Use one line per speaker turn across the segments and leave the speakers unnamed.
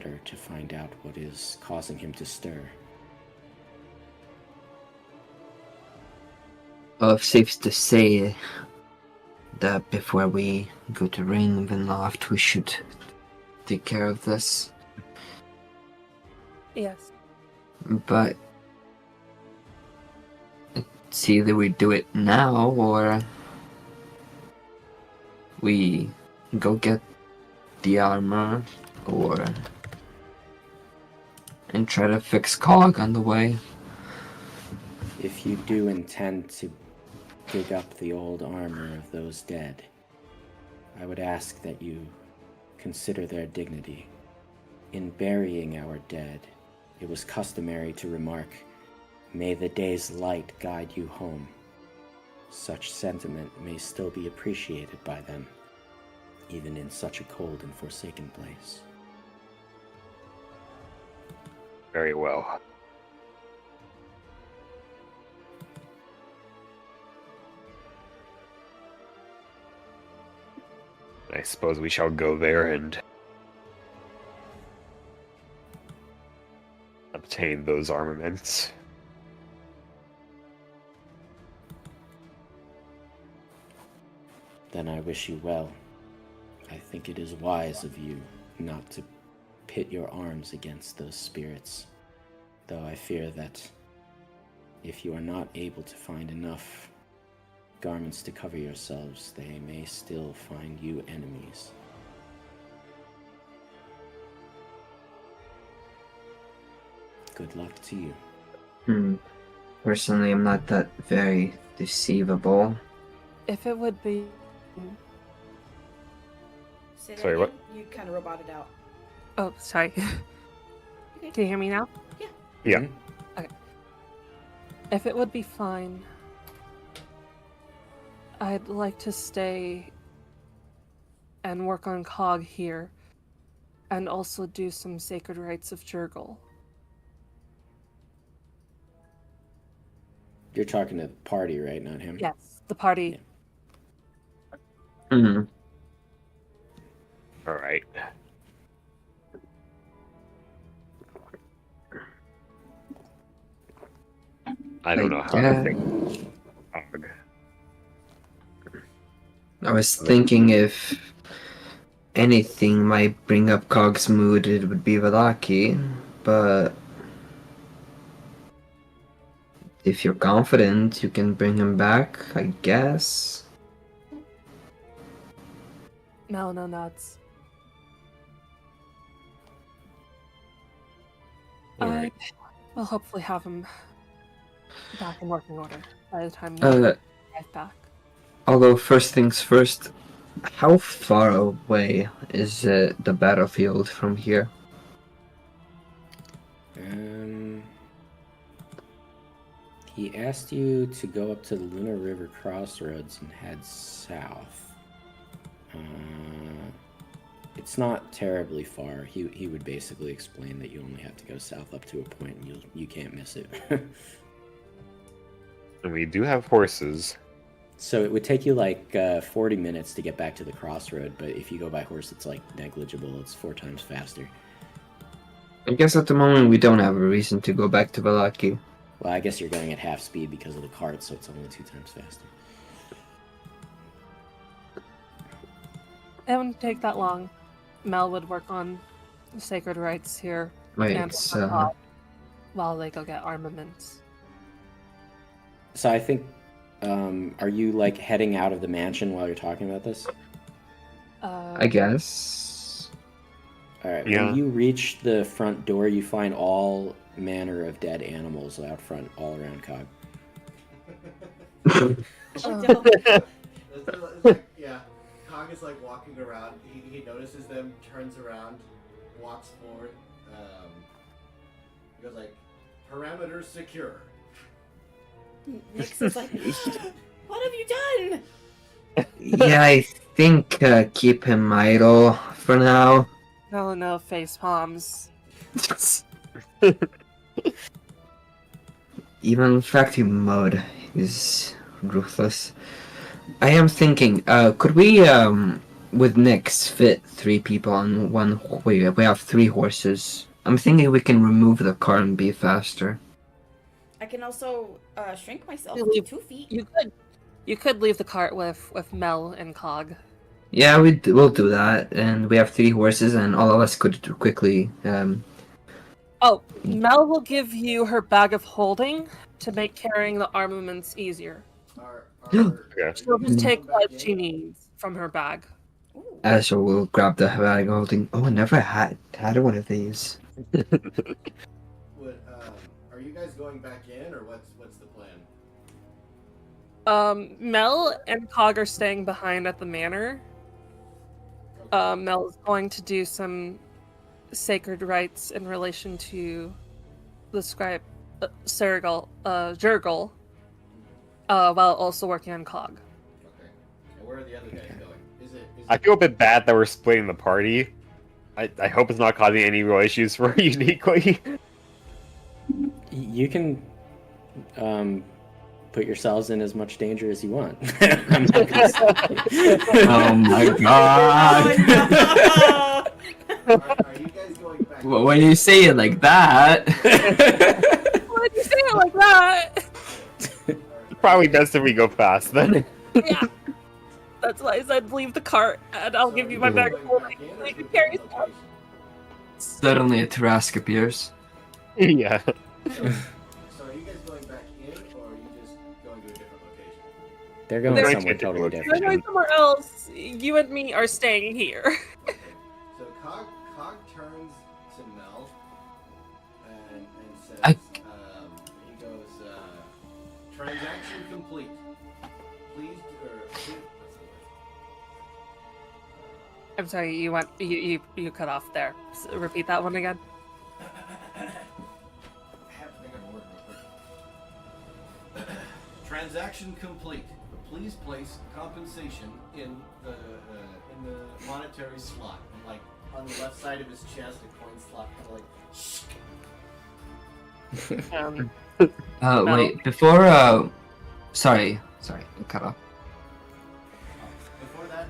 matter to find out what is causing him to stir.
Well, it's safe to say that before we go to Ravenloft, we should take care of this.
Yes.
But it's either we do it now or we go get the armor and try to fix Cog on the way.
If you do intend to dig up the old armor of those dead, I would ask that you consider their dignity. In burying our dead, it was customary to remark, "May the day's light guide you home." Such sentiment may still be appreciated by them, even in such a cold and forsaken place.
Very well. I suppose we shall go there and obtain those armaments.
Then I wish you well. I think it is wise of you not to pit your arms against those spirits, though I fear that if you are not able to find enough garments to cover yourselves, they may still find you enemies. Good luck to you.
Personally, I'm not that very deceivable.
If it would be...
Say that
Sorry,
again.
what?
You kind of roboted out.
Oh, sorry.
Okay.
Can you hear me now?
Yeah.
Mhm.
If it would be fine, I'd like to stay and work on Cog here, and also do some sacred rites of Jurgle.
You're talking to the party, right? Not him?
Yes, the party.
Hmm.
All right. I don't know how to think.
I was thinking if anything might bring up Cog's mood, it would be Valaki, but if you're confident, you can bring him back, I guess.
No nuts.
Alright.
We'll hopefully have him back in working order by the time we
Uh,
arrive back.
Although, first things first, how far away is the battlefield from here?
He asked you to go up to the Lunar River Crossroads and head south. It's not terribly far. He would basically explain that you only have to go south up to a point and you can't miss it.
And we do have horses.
So it would take you like 40 minutes to get back to the crossroad, but if you go by horse, it's like negligible. It's 4 times faster.
I guess at the moment we don't have a reason to go back to Valaki.
Well, I guess you're going at half speed because of the cart, so it's only 2 times faster.
It wouldn't take that long. Mel would work on sacred rites here
Wait,
and
it's,
while they go get armaments.
So I think, are you like heading out of the mansion while you're talking about this?
I guess.
Alright,
Yeah.
when you reach the front door, you find all manner of dead animals out front, all around Cog.
It's like, yeah, Kong is like walking around. He notices them, turns around, walks forward. He goes like, "Parameters secure."
Nix is like, what have you done?
Yeah, I think keep him idle for now.
No, face palms.
Even Factory Mode is ruthless. I am thinking, could we would Nyx fit 3 people on one? We have 3 horses. I'm thinking we can remove the cart and be faster.
I can also shrink myself
You
to
leave-
2 feet.
You could leave the cart with Mel and Cog.
Yeah, we'll do that, and we have 3 horses, and all of us could quickly.
Oh, Mel will give you her bag of holding to make carrying the armaments easier.
Yeah.
She'll just take what she needs from her bag.
Ooh.
Azure will grab the bag holding. Oh, I never had one of these.
What, are you guys going back in, or what's the plan?
Mel and Cog are staying behind at the manor. Mel is going to do some sacred rites in relation to the scribe Jurgle, while also working on Cog.
Okay. And where are the other guys going? Is it
I feel a bit bad that we're splitting the party. I hope it's not causing any real issues for Uniquely.
You can put yourselves in as much danger as you want. I'm not gonna stop you.
Oh my god!
are you guys going back in?
When you say it like that.
Why'd you say it like that?
Probably best if we go fast then.
Yeah. That's why I said leave the cart, and I'll give you my bag of holding. So you can carry stuff.
Suddenly a Tarrasque appears.
Yeah.
So are you guys going back in, or are you just going to a different location?
They're going
They're
somewhere
going to
totally
different
We're
different.
going somewhere else. You and me are staying here.
Okay. So Cog turns to Mel and says, he goes, transaction complete. Please, what's the word?
I'm sorry, you cut off there. Repeat that one again.
I have to think of a word real quick. Transaction complete. Please place compensation in the monetary slot, like on the left side of his chest, a coin slot, kind of like.
Wait, before, sorry, cut off.
Before that,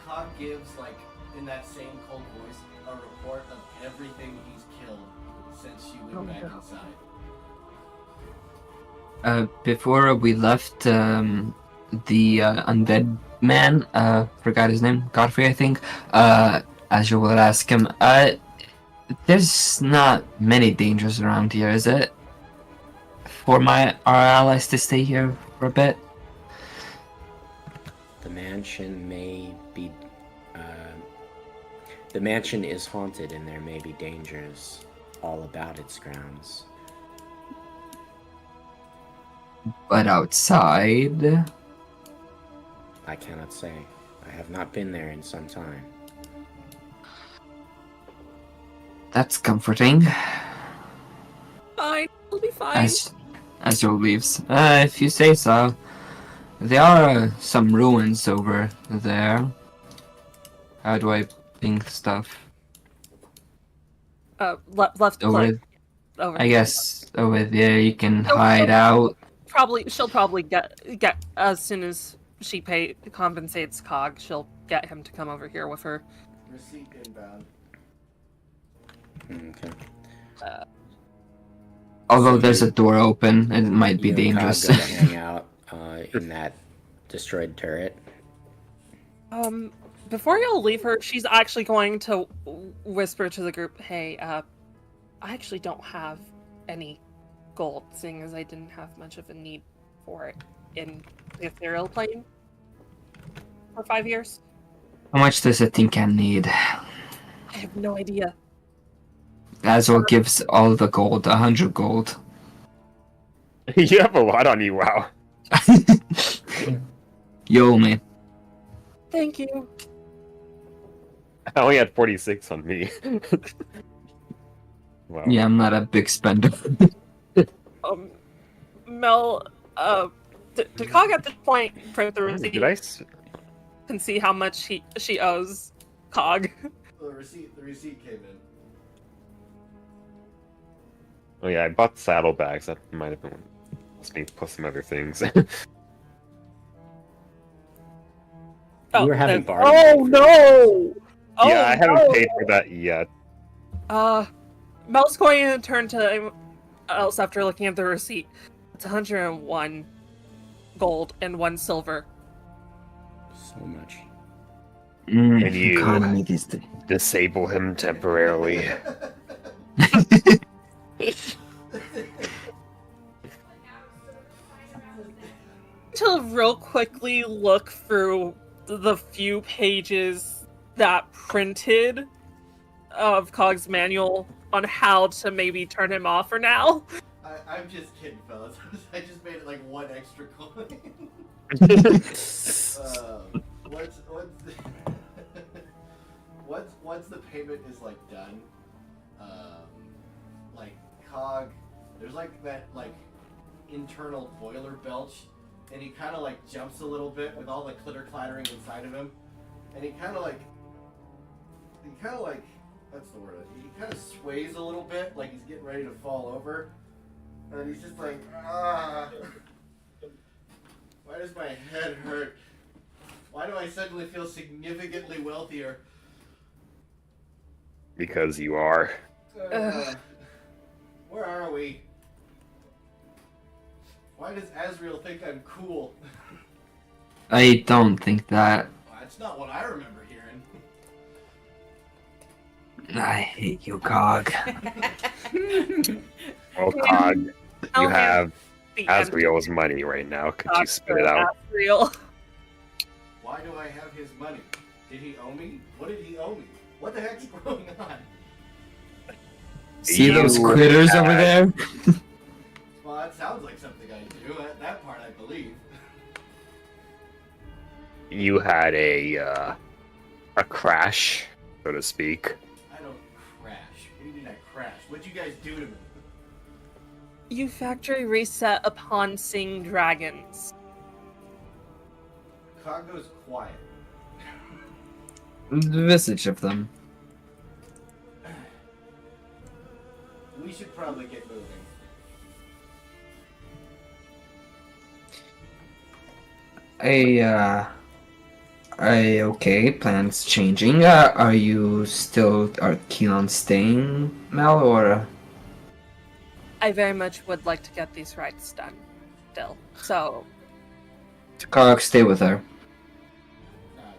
Cog gives, like, in that same cold voice, a report of everything he's killed since she went back inside.
Before we left, the undead man, forgot his name, Godfrey, I think, as you will ask him, there's not many dangers around here, is it? For our allies to stay here for a bit?
The mansion may be. The mansion is haunted, and there may be dangers all about its grounds.
But outside...
I cannot say. I have not been there in some time.
That's comforting.
Fine, it'll be fine.
As Joe leaves. If you say so. There are some ruins over there. How do I ping stuff?
Left
Over,
click. Over.
I guess over there you can
She'll
hide out.
She'll probably get as soon as she compensates Cog, she'll get him to come over here with her.
Receipt inbound.
Okay.
Although
So
there's
you-
a door open, it might be
You and Cog
dangerous.
go to hang out in that destroyed turret.
Before y'all leave her, she's actually going to whisper to the group, "Hey, I actually don't have any gold, seeing as I didn't have much of a need for it in the ethereal plane for 5 years.
How much does a tin can need?
I have no idea."
Azul gives all the gold, 100 gold.
You have a lot on you, wow.
Yo, man.
Thank you.
I only had 46 on me. Wow.
Yeah, I'm not a big spender.
Mel, did Cog at this point print the receipt
Did I?
and see how much she owes Cog?
The receipt came in.
Oh yeah, I bought saddlebags. That might have been one. Must be plus some other things.
You were having
that's-
bargaining
Oh
for
no! Oh,
yeah, I haven't
no!
paid for that yet.
Mel's going to turn to else after looking at the receipt. It's 101 gold and 1 silver.
So much.
Can you-
Economy these days.
Disable him temporarily.
To real quickly look through the few pages that printed of Cog's manual on how to maybe turn him off for now.
I'm just kidding, fellas. I just made it like 1 extra coin. What's once the payment is like done, like Cog, there's like that like internal boiler belch, and he kind of like jumps a little bit with all the clitter clattering inside of him, and he kind of like what's the word? He kind of sways a little bit, like he's getting ready to fall over, and he's just like, ah. Why does my head hurt? Why do I suddenly feel significantly wealthier?
Because you are.
Where are we? Why does Azrael think I'm cool?
I don't think that.
That's not what I remember hearing.
I hate you, Cog.
Well, Cog, you
Oh,
have
The
Asriel's money right now. Could you spit it out?
Asriel.
Why do I have his money? Did he owe me? What did he owe me? What the heck's going on?
See those
You
critters over
had-
there?
Well, that sounds like something I do. That part I believe.
You had a crash, so to speak.
I don't crash. What do you mean I crashed? What'd you guys do to me?
You factory reset upon seeing dragons.
Cog goes quiet.
The visage of them.
We should probably get moving.
Okay, plans changing. Are you still keen on staying, Mel, or?
I very much would like to get these rights done still. So,
Cog, stay with her.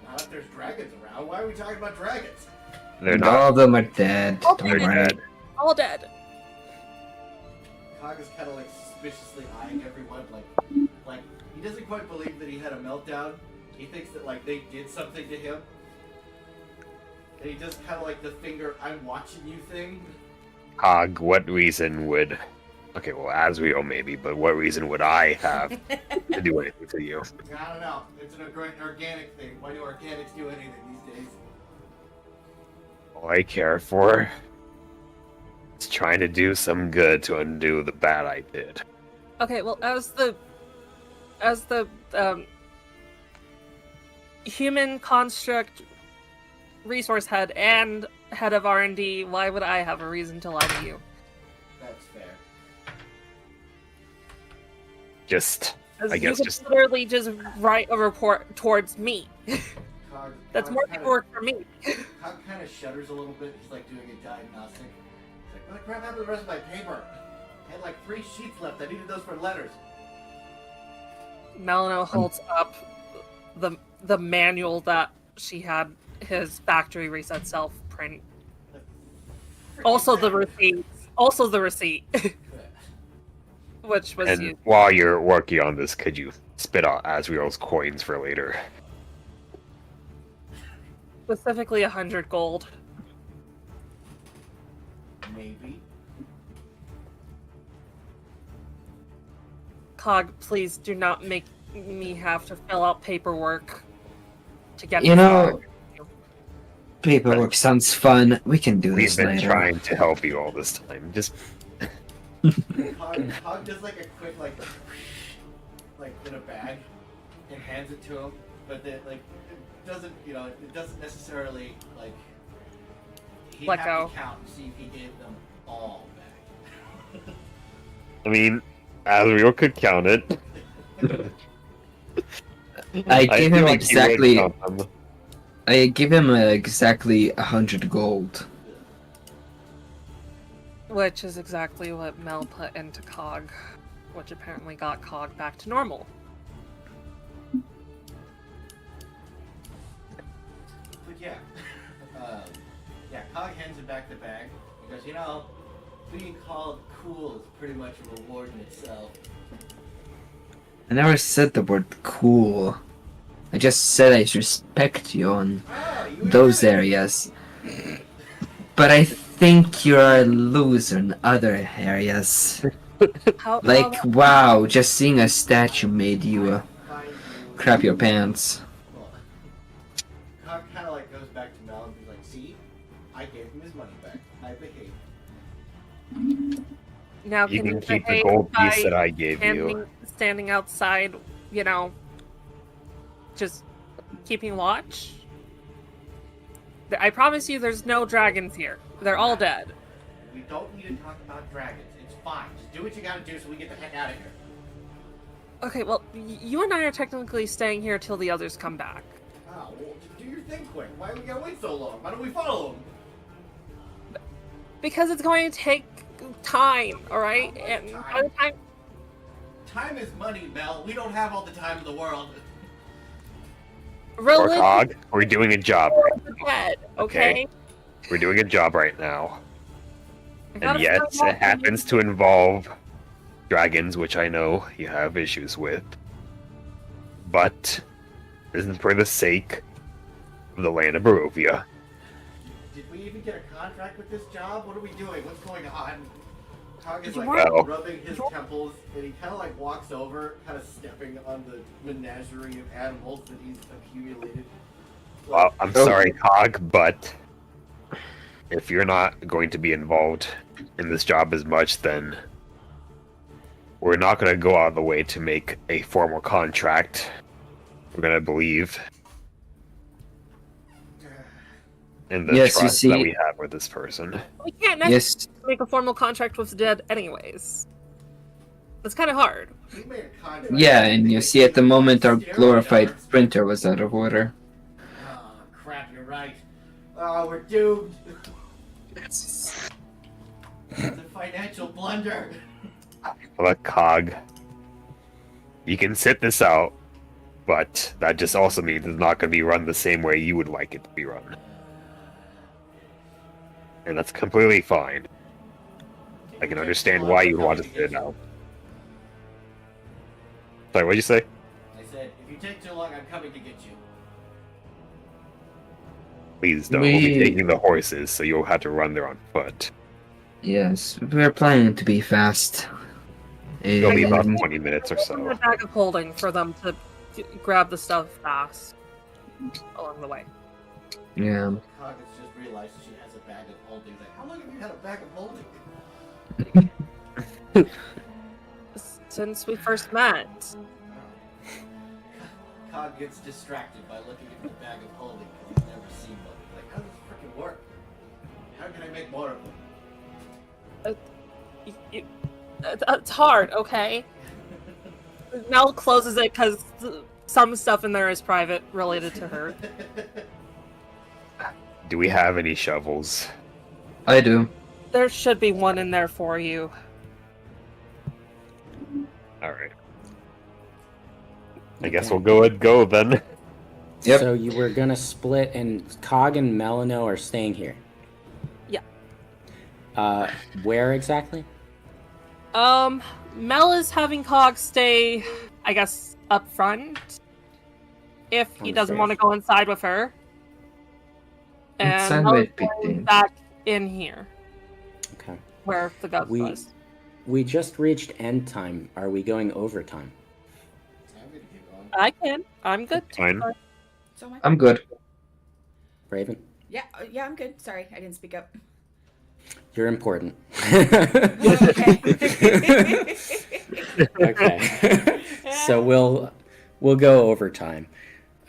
Not if there's dragons around. Why are we talking about dragons?
They're
All
not.
of them are dead.
Okay.
Don't
They're
worry.
dead.
all dead.
Cog is kind of like suspiciously eyeing everyone, like he doesn't quite believe that he had a meltdown. He thinks that like they did something to him, and he does kind of like the finger "I'm watching you" thing.
Cog, what reason would... Okay, well, Asriel maybe, but what reason would I have to do anything to you?
I don't know. It's an organic thing. Why do organics do anything these days?
All I care for is trying to do some good to undo the bad I did.
Okay, well, as the human construct resource head and head of R&D, why would I have a reason to lie to you?
That's fair.
Just,
Because
I
you
guess
could
just...
literally just write a report towards me.
Cog,
That's
Cog
more
kinda-
paperwork for me.
Cog kind of shudders a little bit. He's like doing a diagnostic. He's like, what crap happened to the rest of my paper? I had like 3 sheets left. I needed those for letters.
Melano holds up the manual that she had his factory reset self print. Also the receipt. Also the receipt. Which was
And
used.
while you're working on this, could you spit out Asriel's coins for later?
Specifically 100 gold.
Maybe.
Cog, please do not make me have to fill out paperwork to get
You
this
know,
done.
paperwork sounds fun. We can do
We've
this
been
later.
trying to help you all this time. Just
Cog does like a quick like in a bag and hands it to him, but then like it doesn't, you know, it doesn't necessarily like he'd
Let
have
go.
to count and see if he gave them all back.
I mean, Asriel could count it.
I give
feel
him
like you would
exactly.
come.
I give him exactly 100 gold.
Which is exactly what Mel put into Cog, which apparently got Cog back to normal.
But yeah, Cog hands him back the bag because being called cool is pretty much a reward in itself.
I never said the word cool. I just said I respect you on those areas. But I think you're a loser in other areas. Like, wow, just seeing a statue made you crap your pants.
Well, Cog kind of goes back to Mel and he's like, "See, I gave him his money back. I behaved."
Now
You
can
can
you
keep the
behave
gold
by
piece that I gave you.
standing outside, just keeping watch? I promise you there's no dragons here. They're all dead.
We don't need to talk about dragons. It's fine. Just do what you gotta do so we get the heck out of here.
Okay, well, you and I are technically staying here till the others come back.
Oh, well, do your thing quick. Why do we gotta wait so long? Why don't we follow him?
Because it's going to take time, alright?
What
And
time?
by the time...
Time is money, Mel. We don't have all the time in the world.
Or
Religion
Cog, we're doing a job right
is
now.
dead, okay?
We're doing a job right now.
I gotta
And yes,
find out
it happens to involve dragons, which I know you have issues with. But this is for the sake of the land of Barovia.
Did we even get a contract with this job? What are we doing? What's going on? Cog is
Well-
rubbing his temples, and he kind of walks over, kind of stepping on the menagerie of animals that he's accumulated.
Well, I'm sorry, Cog, but if you're not going to be involved in this job as much, then we're not going to go out of the way to make a formal contract. We're going to believe in the
Yes, you
trust that
see-
we have with this person.
We can't necessarily
Yes,
make a formal contract with the dead anyways. It's kind of hard.
We made a contract.
yeah, and you see at the moment our glorified printer was out of order.
Oh, crap, you're right. Oh, we're doomed. It's a financial blunder.
Look, Cog, you can sit this out, but that just also means it's not going to be run the same way you would like it to be run. And that's completely fine. I can understand why you'd want to sit it out. Sorry, what'd you say?
I said, if you take too long, I'm coming to get you.
Please don't. We'll be
We-
taking the horses, so you'll have to run there on foot.
Yes, we're planning to be fast.
It'll be about
Um,
20 minutes or
A
so.
bag of holding for them to grab the stuff fast along the way.
yeah.
Cog has just realized she has a bag of holding. Like, how long have you had a bag of holding?
Since we first met.
Cog gets distracted by looking at the bag of holding because he's never seen one. Like, how does this freaking work? How can I make more of them?
It's hard, okay? Mel closes it because some stuff in there is private related to her.
Do we have any shovels?
I do.
There should be one in there for you.
Alright. I guess we'll go then.
Yep.
So you were gonna split, and Cog and Melano are staying here.
Yeah.
Where exactly?
Mel is having Cog stay, I guess, up front. If he
On the
doesn't
stairs.
want to go inside with her.
Inside
And Mel is
might be
going
dangerous.
back in here,
Okay.
where the guts
We-
was.
We just reached end time. Are we going overtime?
I'm gonna keep going.
I can. I'm good.
Fine.
So am I.
I'm good.
Raven?
Yeah, yeah, I'm good. Sorry, I didn't speak up.
You're important.
Okay.
Okay. So we'll go overtime.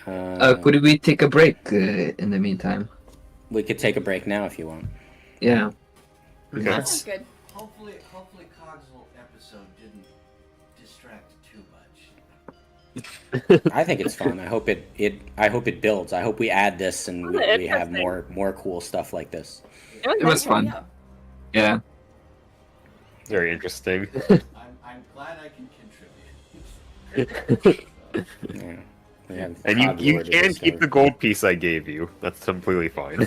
Could we take a break in the meantime?
We could take a break now if you want.
Yeah.
Okay.
Sounds good.
Hopefully Cog's little episode didn't distract too much.
I think it's fun. I hope it builds. I hope we add this and we have
Interesting.
more cool stuff like this.
It was fun.
Yeah.
Yeah.
Very interesting.
I'm glad I can contribute.
Yeah. We have
And
Cog
you
Lord to
can
discover.
keep the gold piece I gave you. That's completely fine.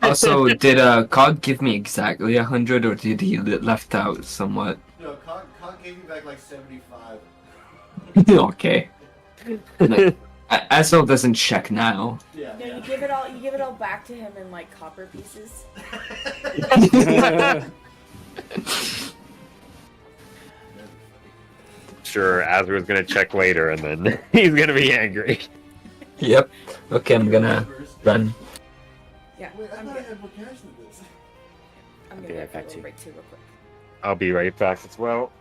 Also, did Cog give me exactly 100, or did he left out somewhat?
No, Con gave you back like 75.
Okay. Like, Asel doesn't check now.
Yeah.
No, you give it all back to him in like copper pieces.
Sure, Azra's gonna check later, and then he's gonna be angry.
Yep. Okay, I'm gonna run.
Yeah,
Wait, I
I'm
thought I
good.
had more cash than this.
I'm
I'll
gonna
be
go
right
for a
back
little
too.
break too, real quick.
I'll be right back as well.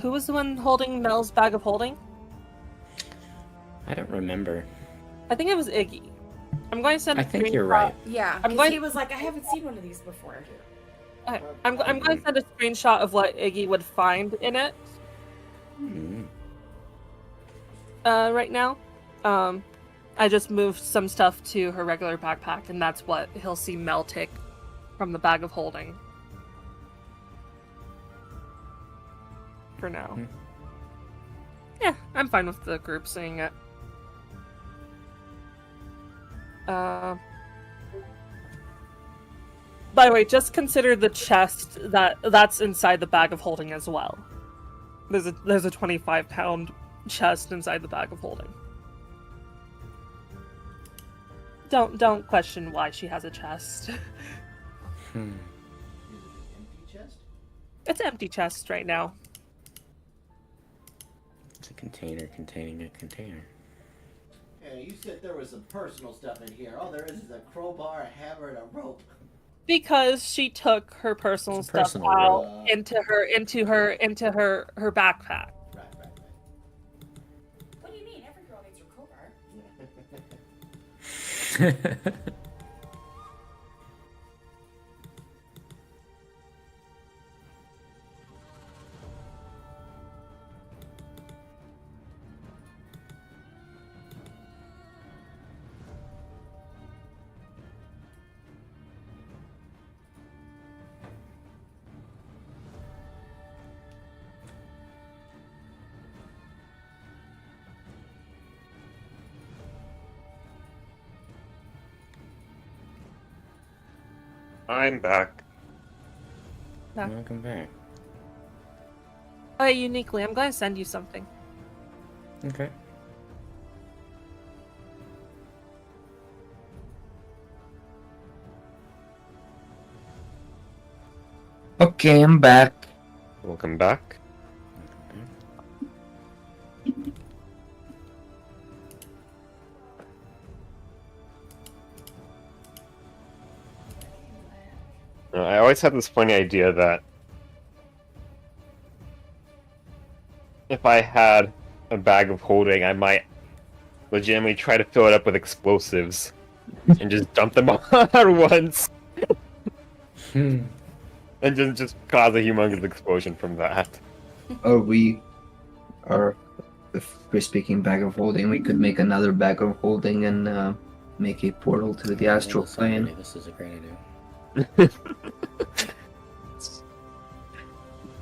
Who was the one holding Mel's bag of holding?
I don't remember.
I think it was Iggy. I'm going to send.
I think you're right.
Yeah,
I'm
because
going-
he was like, I haven't seen one of these before.
Okay, I'm going to send a screenshot of what Iggy would find in it.
Mm.
Right now. I just moved some stuff to her regular backpack, and that's what he'll see Mel take from the bag of holding. For now.
Hmm.
Yeah, I'm fine with the group seeing it. By the way, just consider the chest that's inside the bag of holding as well. There's a 25-pound chest inside the bag of holding. Don't question why she has a chest.
Is it an empty chest?
It's an empty chest right now.
It's a container containing a container.
Yeah, you said there was some personal stuff in here. All there is a crowbar, a hammer, and a rope.
Because she took her personal
It's a
stuff
personal
out
rope.
into her backpack.
Right.
What do you mean? Every girl needs her crowbar.
I'm back.
Back.
Welcome back.
Uniquely, I'm going to send you something.
Okay.
Okay, I'm back.
Welcome back. I always had this funny idea that if I had a bag of holding, I might legitimately try to fill it up with explosives and just dump them all at once, and just cause a humongous explosion from that.
If we're speaking bag of holding, we could make another bag of holding and make a portal to the astral plane.
This is a great idea.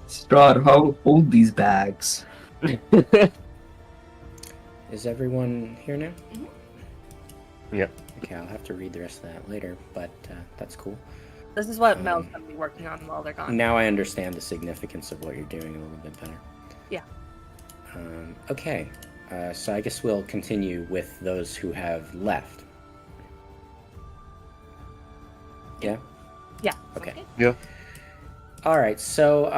Strahd, how hold these bags?
Is everyone here now?
Yep.
Okay, I'll have to read the rest of that later, but that's cool.
This is what Mel's going to be working on while they're gone.
Now I understand the significance of what you're doing a little bit better.
Yeah.
Okay, so I guess we'll continue with those who have left. Yeah?
Yeah.
Okay.
Yeah.
All right, so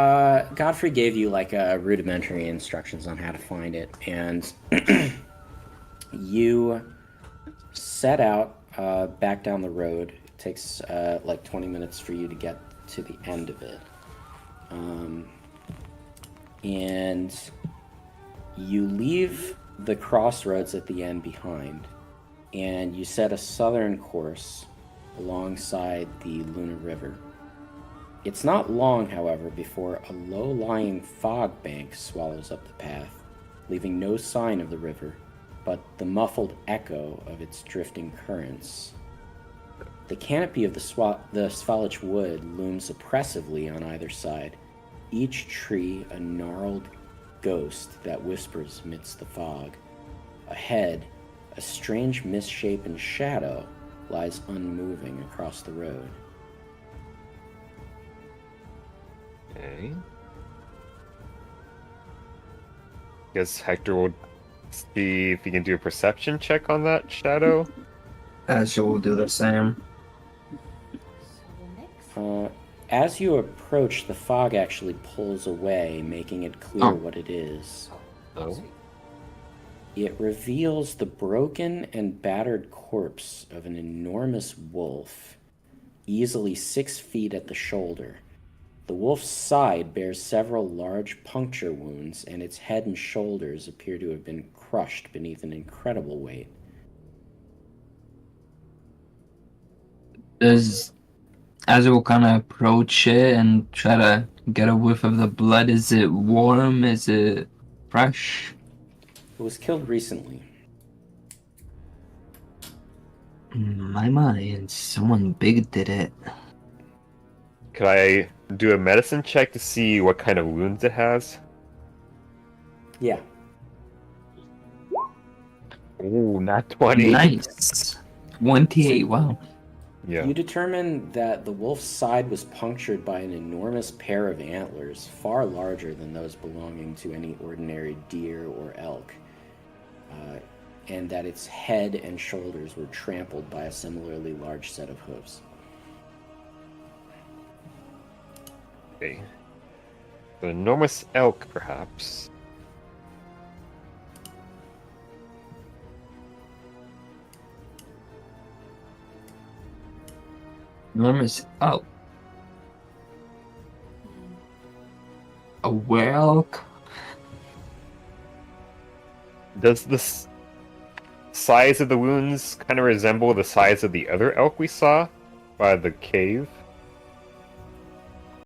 Godfrey gave you like rudimentary instructions on how to find it, and you set out back down the road. It takes like 20 minutes for you to get to the end of it. And you leave the crossroads at the end behind, and you set a southern course alongside the Luna River. It's not long, however, before a low-lying fog bank swallows up the path, leaving no sign of the river, but the muffled echo of its drifting currents. The canopy of the Svalich wood looms oppressively on either side, each tree a gnarled ghost that whispers amidst the fog. Ahead, a strange misshapen shadow lies unmoving across the road.
Okay. Guess Hector will see if he can do a perception check on that shadow.
As you will do the same.
As you approach, the fog actually pulls away, making it clear what it is.
Oh.
It reveals the broken and battered corpse of an enormous wolf, easily 6 feet at the shoulder. The wolf's side bears several large puncture wounds, and its head and shoulders appear to have been crushed beneath an incredible weight.
As we'll kind of approach it and try to get a whiff of the blood, is it warm? Is it fresh?
It was killed recently.
In my mind, someone big did it.
Could I do a medicine check to see what kind of wounds it has?
Yeah.
Ooh, not 20.
Nice. 28, wow.
Yeah.
You determine that the wolf's side was punctured by an enormous pair of antlers, far larger than those belonging to any ordinary deer or elk, and that its head and shoulders were trampled by a similarly large set of hooves.
Okay. The enormous elk, perhaps.
Enormous. Oh. A whale.
Does the size of the wounds kind of resemble the size of the other elk we saw by the cave?